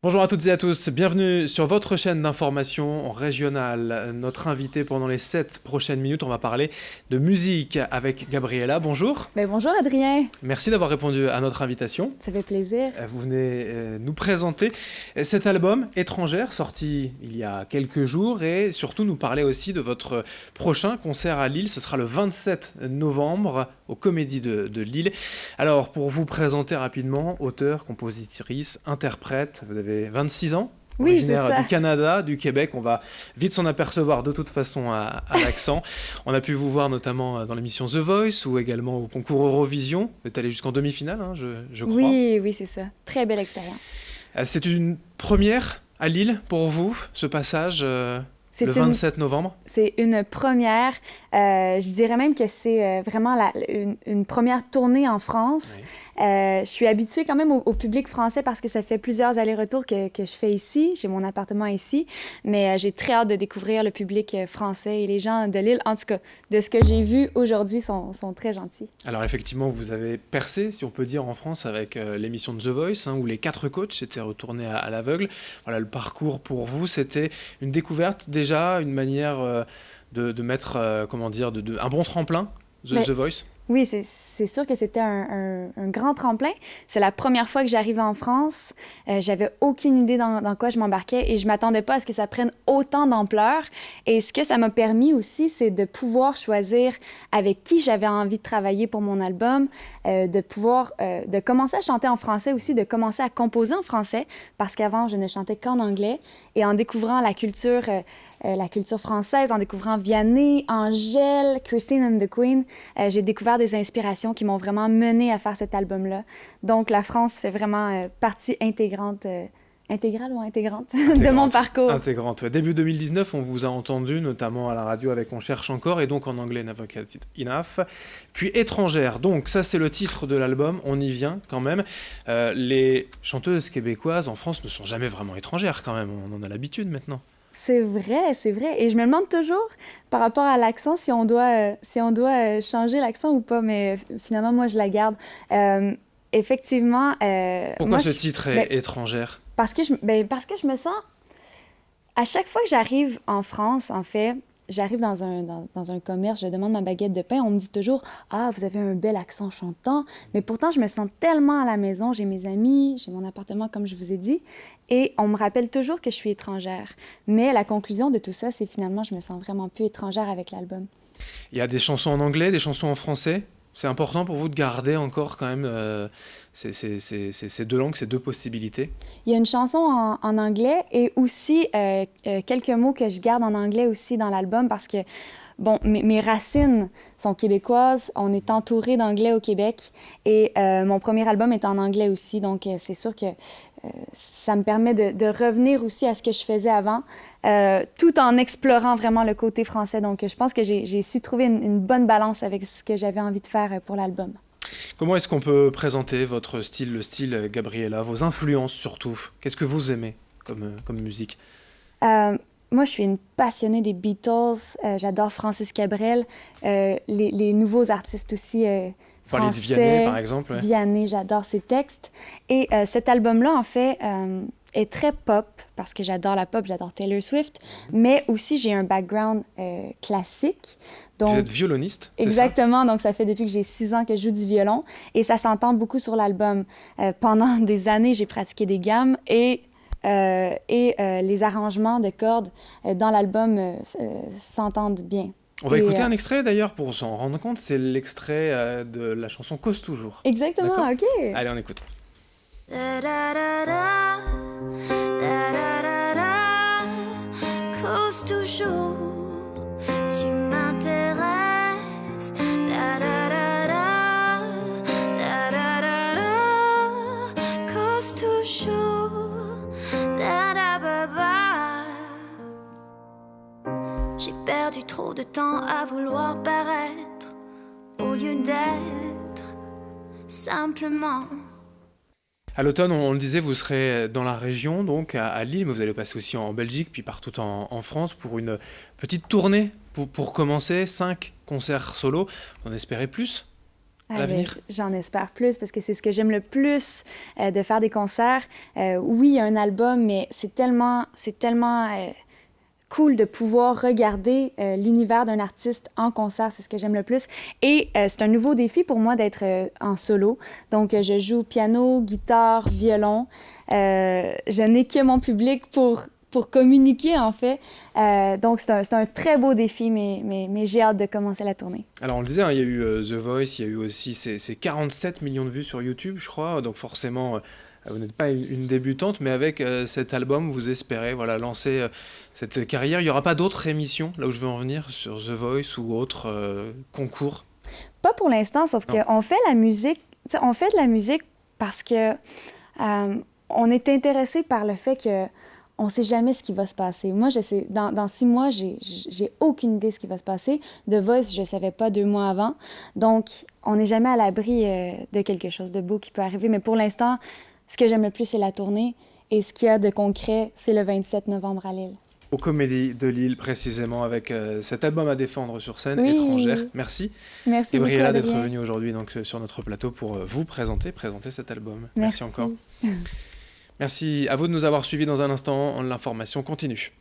Bonjour à toutes et à tous, bienvenue sur votre chaîne d'information régionale. Notre invité pendant les 7 prochaines minutes, on va parler de musique avec Gabriella. Bonjour, Bonjour Adrien, merci d'avoir répondu à notre invitation. ça fait plaisir. Vous venez nous présenter cet album Étrangère, sorti il y a quelques jours, et surtout nous parler aussi de votre prochain concert à Lille. Ce sera le 27 novembre aux Comédies de Lille. Alors, pour vous présenter rapidement, auteur, compositrice, interprète, vous avez 26 ans, Oui, c'est originaire ça. du Canada, du Québec. On va vite s'en apercevoir de toute façon à l'accent. On a pu vous voir notamment dans l'émission The Voice ou également au concours Eurovision. Vous êtes allé jusqu'en demi-finale, hein, je crois. Oui, oui, c'est ça. Très belle expérience. C'est une première à Lille pour vous, ce passage C'est le une, 27 novembre. c'est une première. Je dirais même que c'est vraiment une première tournée en France. Oui. Je suis habituée quand même au public français parce que ça fait plusieurs allers-retours que je fais ici. J'ai mon appartement ici, mais j'ai très hâte de découvrir le public français et les gens de Lille. En tout cas, de ce que j'ai vu aujourd'hui, sont très gentils. Alors effectivement, vous avez percé, si on peut dire, en France avec l'émission de The Voice, hein, où les 4 coachs étaient retournés à l'aveugle. Voilà, le parcours pour vous, c'était une découverte déjà, une manière de mettre, comment dire, un bon tremplin, Mais The Voice. oui, c'est sûr que c'était un grand tremplin. C'est la première fois que j'arrivais en France. J'avais aucune idée dans quoi je m'embarquais et je m'attendais pas à ce que ça prenne autant d'ampleur. Et ce que ça m'a permis aussi, c'est de pouvoir choisir avec qui j'avais envie de travailler pour mon album, de commencer à chanter en français aussi, de commencer à composer en français, parce qu'avant, je ne chantais qu'en anglais. Et en découvrant la culture française, en découvrant Vianney, Angèle, Christine and the Queen, j'ai découvert des inspirations qui m'ont vraiment menée à faire cet album-là. Donc, la France fait vraiment partie intégrante, intégrale ou intégrante de mon parcours. Intégrante. Ouais. Début 2019, on vous a entendu, notamment à la radio avec On cherche encore, et donc en anglais Never Get It Enough. Puis Étrangère, donc ça c'est le titre de l'album, on y vient quand même. Les chanteuses québécoises en France ne sont jamais vraiment étrangères quand même, on en a l'habitude maintenant. C'est vrai, c'est vrai. Et je me demande toujours, par rapport à l'accent, si on doit changer l'accent ou pas, mais finalement, moi, je la garde. Effectivement, Pourquoi moi, ce titre ben, est étrangère? parce que je me sens, à chaque fois que j'arrive en France, en fait, j'arrive dans un commerce, je demande ma baguette de pain, on me dit toujours, ah, vous avez un bel accent chantant, mais pourtant, je me sens tellement à la maison, j'ai mes amis, j'ai mon appartement, comme je vous ai dit, et on me rappelle toujours que je suis étrangère. Mais la conclusion de tout ça, c'est finalement, je me sens vraiment plus étrangère avec l'album. Il y a des chansons en anglais, des chansons en français. C'est important pour vous de garder encore quand même ces deux langues, ces deux possibilités. Il y a une chanson en anglais et aussi quelques mots que je garde en anglais aussi dans l'album parce que, bon, mes racines sont québécoises. On est entouré d'anglais au Québec et mon premier album est en anglais aussi. Donc, c'est sûr que ça me permet de revenir aussi à ce que je faisais avant, tout en explorant vraiment le côté français. Donc, je pense que j'ai su trouver une bonne balance avec ce que j'avais envie de faire pour l'album. Comment est-ce qu'on peut présenter votre style, le style Gabriella, vos influences surtout? Qu'est-ce que vous aimez comme musique? Euh, Moi, je suis une passionnée des Beatles. J'adore Francis Cabrel. Les nouveaux artistes aussi Vous parlez de Vianney français. par exemple, ouais. Vianney, j'adore ses textes. Et cet album-là, en fait, est très pop, parce que j'adore la pop, j'adore Taylor Swift, mais aussi j'ai un background classique. Vous Donc, êtes violoniste, c'est ça? exactement, donc ça fait depuis que j'ai 6 ans que je joue du violon, et ça s'entend beaucoup sur l'album. Pendant des années, j'ai pratiqué des gammes, et les arrangements de cordes dans l'album s'entendent bien. On va Et, écouter un extrait d'ailleurs pour s'en rendre compte, c'est l'extrait de la chanson Cause toujours. exactement, D'accord? OK. Allez, on écoute. Da da da da, da da da da, cause toujours tu m'intéresses. Da da da da, da da da da, cause toujours. Da da ba ba. J'ai perdu trop de temps à vouloir paraître au lieu d'être simplement. À l'automne, on le disait, vous serez dans la région, donc à Lille, mais vous allez passer aussi en Belgique, puis partout en France pour une petite tournée pour commencer, 5 concerts solo. Vous en espérez plus? à l'avenir? J'en espère plus parce que c'est ce que j'aime le plus de faire des concerts. Oui, il y a un album, mais c'est tellement cool de pouvoir regarder l'univers d'un artiste en concert, c'est ce que j'aime le plus. Et c'est un nouveau défi pour moi d'être en solo. Donc, je joue piano, guitare, violon. Je n'ai que mon public pour communiquer, en fait. Donc, c'est un très beau défi, mais j'ai hâte de commencer la tournée. Alors, on le disait, hein, il y a eu The Voice, il y a eu aussi ces 47 millions de vues sur YouTube, je crois. Donc, forcément, vous n'êtes pas une débutante, mais avec cet album, vous espérez voilà, lancer cette carrière. Il n'y aura pas d'autres émissions, là où je veux en venir, sur The Voice ou autres concours? Pas pour l'instant, sauf Non. qu'on fait la musique, on fait de la musique parce que on est intéressé par le fait que on sait jamais ce qui va se passer. Moi, je sais, dans 6 mois, j'ai aucune idée de ce qui va se passer. The Voice, je savais pas 2 mois avant. Donc, on n'est jamais à l'abri de quelque chose de beau qui peut arriver. Mais pour l'instant, ce que j'aime le plus, c'est la tournée. Et ce qu'il y a de concret, c'est le 27 novembre à Lille. Aux Comédies de Lille, précisément, avec cet album à défendre sur scène, Oui. Étrangère. Merci, Merci beaucoup, Gabriella, d'être Adrien. venue aujourd'hui donc, sur notre plateau pour vous présenter cet album. Merci encore. Merci à vous de nous avoir suivis. Dans un instant, l'information continue.